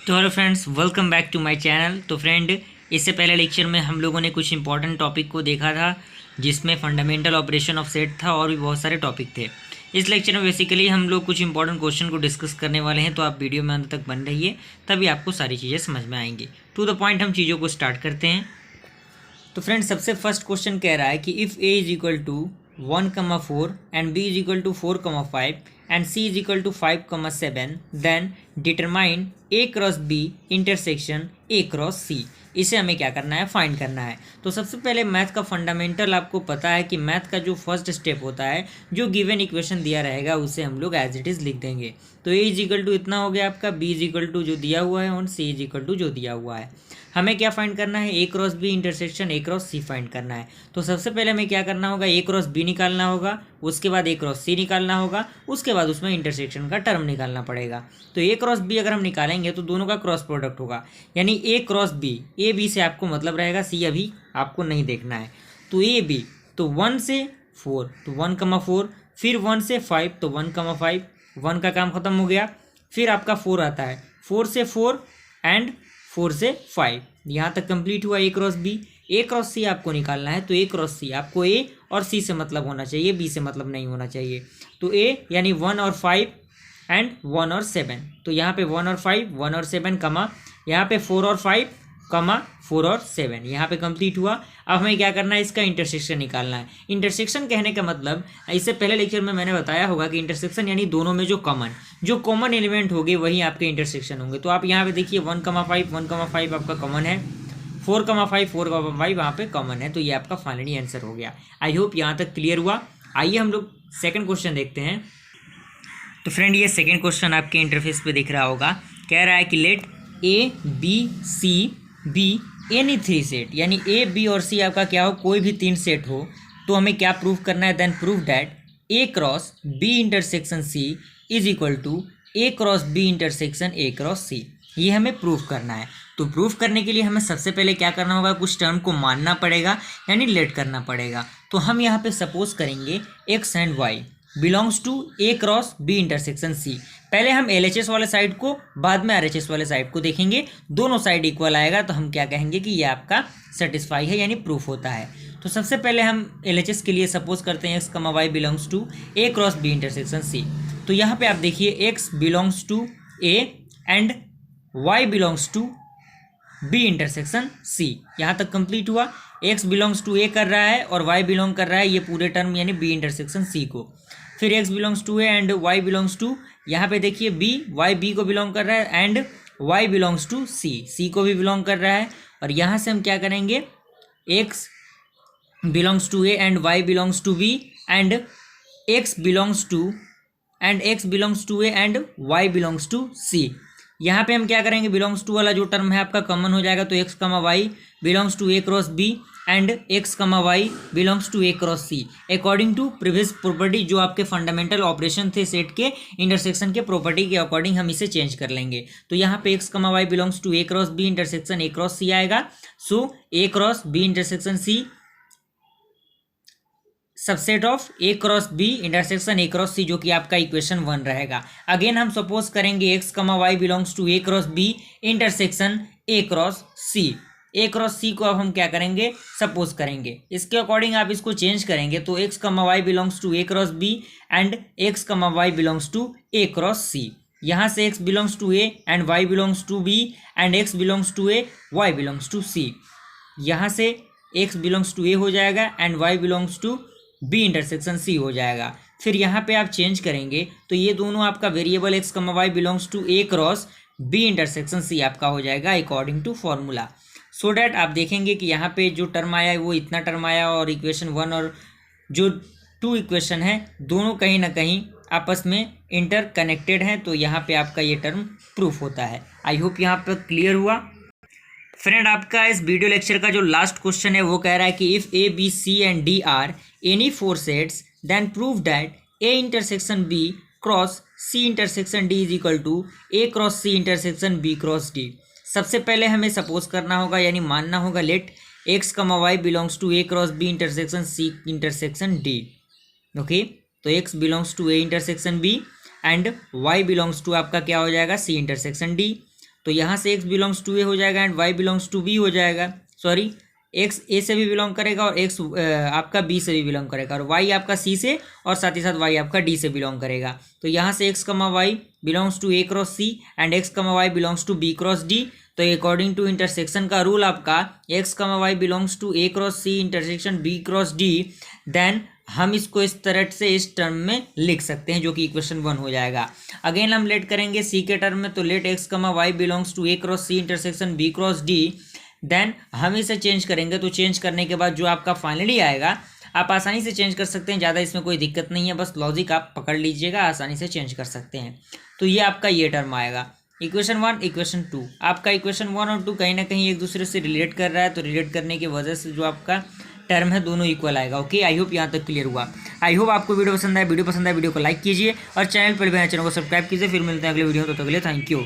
तो hello friends, welcome back to my channel. तो friend, इससे पहले लेक्चर में हम लोगों ने कुछ इंपॉर्टेंट टॉपिक को देखा था, जिसमें फंडामेंटल ऑपरेशन ऑफ सेट था और भी बहुत सारे टॉपिक थे। इस लेक्चर में बेसिकली हम लोग कुछ इंपॉर्टेंट क्वेश्चन को डिस्कस करने वाले हैं, तो आप वीडियो में अंत तक बन रहिए, तभी आपको सारी चीज़ें समझ में आएंगी। टू द पॉइंट हम चीज़ों को स्टार्ट करते हैं। तो फ्रेंड्स, सबसे फर्स्ट क्वेश्चन कह रहा है कि if A is equal to 1,4 and B is equal to 4,5 and C is equal to 5,7 then determine A cross B intersection A cross C. इसे हमें क्या करना है, फाइंड करना है। तो सबसे पहले मैथ का फंडामेंटल आपको पता है कि मैथ का जो फर्स्ट स्टेप होता है, जो गिवन इक्वेशन दिया रहेगा उसे हम लोग एज इट इज़ लिख देंगे। तो ए इज इक्वल टू इतना हो गया आपका, बी इज इक्वल टू जो दिया हुआ है और सी इज इक्वल टू जो दिया हुआ है। हमें क्या फाइंड करना है, A cross B intersection A cross C find करना है। तो सबसे पहले हमें क्या करना होगा, ए क्रॉस बी निकालना होगा, उसके बाद ए क्रॉस सी निकालना होगा, उसके बाद उसमें इंटरसेक्शन का टर्म निकालना पड़ेगा। तो ए क्रॉस बी अगर हम निकालेंगे तो दोनों का क्रॉस प्रोडक्ट होगा, यानी ए क्रॉस बी। ए बी से आपको मतलब रहेगा, सी अभी आपको नहीं देखना है। तो ए बी, तो 1 से 4 तो 1,4, फिर 1 से 5 तो 1,5, 1 का काम खत्म हो गया। फिर आपका 4 आता है, 4 से 4 एंड 4 से 5, यहाँ तक कंप्लीट हुआ ए क्रॉस बी। ए क्रॉस सी आपको निकालना है, तो ए क्रॉस सी आपको ए और सी से मतलब होना चाहिए, बी से मतलब नहीं होना चाहिए। तो ए यानी 1 और 5 एंड 1 और 7, तो यहाँ पे 1 और 5, 1 और 7 कमा, यहाँ पे 4 और 5 कमा 4 और 7, यहाँ पे कंप्लीट हुआ। अब हमें क्या करना है, इसका इंटरसेक्शन निकालना है। इंटरसेक्शन कहने का मतलब, इससे पहले लेक्चर में मैंने बताया होगा कि इंटरसेक्शन यानी दोनों में जो कॉमन एलिमेंट होंगे वही आपके इंटरसेक्शन होंगे। तो आप यहाँ पे देखिए 1,5 1,5 आपका कॉमन है, 4,5 4,5 वहाँ पे कॉमन है, तो ये आपका फाइनली आंसर हो गया। आई होप यहाँ तक क्लियर हुआ। आइए हम लोग सेकंड क्वेश्चन देखते हैं। तो फ्रेंड, ये सेकंड क्वेश्चन आपके इंटरफेस पे दिख रहा होगा। कह रहा है कि let A B C be any 3 set, यानी ए बी और सी आपका क्या हो, कोई भी 3 सेट हो। तो हमें क्या प्रूव करना है, then prove that A cross B intersection C is equal to A cross B intersection A cross C. ये हमें प्रूफ करना है। तो प्रूफ करने के लिए हमें सबसे पहले क्या करना होगा, कुछ टर्म को मानना पड़ेगा, यानी लेट करना पड़ेगा। तो हम यहाँ पे सपोज करेंगे X and Y belongs to A cross B intersection C. पहले हम LHS वाले साइड को, बाद में RHS वाले साइड को देखेंगे। दोनों साइड इक्वल आएगा तो हम क्या कहेंगे कि ये आपका सेटिस्फाई है, यानी प्रूफ होता है। तो सबसे पहले हम LHS के लिए सपोज करते हैं X comma Y belongs to A cross B intersection C. तो यहाँ पे आप देखिए X belongs to A and Y belongs to B intersection C. यहाँ तक कंप्लीट हुआ। एक्स बिलोंग्स टू ए कर रहा है और वाई बिलोंग कर रहा है ये पूरे टर्म यानी बी इंटरसेक्शन सी को। फिर X belongs to A and Y belongs to, यहाँ पे देखिए बी, वाई बी को बिलोंग कर रहा है and Y belongs to C, C को भी बिलोंग कर रहा है। और यहाँ से हम क्या करेंगे, x belongs to A and Y belongs to B and x belongs to A and Y belongs to C. यहाँ पे हम क्या करेंगे, बिलोंग्स टू वाला जो टर्म है आपका कॉमन हो जाएगा, तो x comma Y belongs to A cross B and x comma Y belongs to A cross C according to previous property. जो आपके फंडामेंटल ऑपरेशन थे सेट के इंटरसेक्शन के प्रॉपर्टी के अकॉर्डिंग हम इसे चेंज कर लेंगे। तो यहाँ पे x comma Y belongs to A cross B intersection A cross C आएगा। So A cross B intersection C subset of A cross B intersection A cross C, जो कि आपका इक्वेशन 1 रहेगा। अगेन हम सपोज करेंगे x comma Y belongs to A cross B intersection A cross C. A cross C को अब हम क्या करेंगे, सपोज करेंगे, इसके अकॉर्डिंग आप इसको चेंज करेंगे। तो x comma Y belongs to A cross B and x comma Y belongs to A cross C. यहाँ से x belongs to A and Y belongs to B and x belongs to A y belongs to C. यहाँ से x belongs to ए हो जाएगा and Y belongs to B intersection C हो जाएगा। फिर यहाँ पे आप चेंज करेंगे तो ये दोनों आपका variable x comma Y belongs to A cross B intersection c आपका हो जाएगा according to formula. So that आप देखेंगे कि यहाँ पे जो टर्म आया है वो इतना टर्म आया, और इक्वेशन 1 और जो 2 इक्वेशन है दोनों कहीं ना कहीं आपस में इंटरकनेक्टेड हैं। तो यहाँ पे आपका ये टर्म प्रूफ होता है। आई होप यहाँ पर क्लियर हुआ। फ्रेंड, आपका इस वीडियो लेक्चर का जो लास्ट क्वेश्चन है वो कह रहा है कि if A B C and D are any 4 sets then prove that A intersection B cross C intersection D is equal to A cross C intersection B cross D. सबसे पहले हमें suppose करना होगा, यानी मानना होगा, let x comma Y belongs to A cross B intersection C intersection D. Okay, तो x belongs to A intersection B and Y belongs to आपका क्या हो जाएगा, सी इंटरसेक्शन डी। तो यहाँ से x बिलोंग्स टू ए हो जाएगा and y belongs to b हो जाएगा। सॉरी, x ए से भी बिलोंग करेगा और x आपका b से भी बिलोंग करेगा और y आपका c से और साथ ही साथ y आपका d से बिलोंग करेगा। तो यहाँ से x, y belongs to a cross c and x, y belongs to b cross d। तो अकॉर्डिंग टू इंटरसेक्शन का रूल आपका x, y belongs to a cross c intersection b cross d, then हम इसको इस तरह से इस term में लिख सकते हैं जो कि इक्वेशन 1 हो जाएगा। अगेन हम लेट करेंगे c के टर्म में, तो let x, y belongs to a cross c intersection b cross d, then हम इसे चेंज करेंगे। तो चेंज करने के बाद जो आपका फाइनली आएगा, आप आसानी से चेंज कर सकते हैं, ज़्यादा इसमें कोई दिक्कत नहीं है, बस लॉजिक आप पकड़ लीजिएगा, आसानी से चेंज कर सकते हैं। तो ये आपका ये टर्म आएगा इक्वेशन 1, इक्वेशन 2। आपका इक्वेशन 1 और 2 कहीं ना कहीं एक दूसरे से रिलेट कर रहा है, तो रिलेट करने की वजह से जो आपका टर्म है दोनों इक्वल आएगा। ओके, आई होप यहाँ तक क्लियर हुआ। आई होप आपको वीडियो पसंद आए, वीडियो को लाइक कीजिए और चैनल पर भी चैनल को सब्सक्राइब कीजिए। फिर मिलते हैं अगले वीडियो में, तो तक के लिए थैंक यू।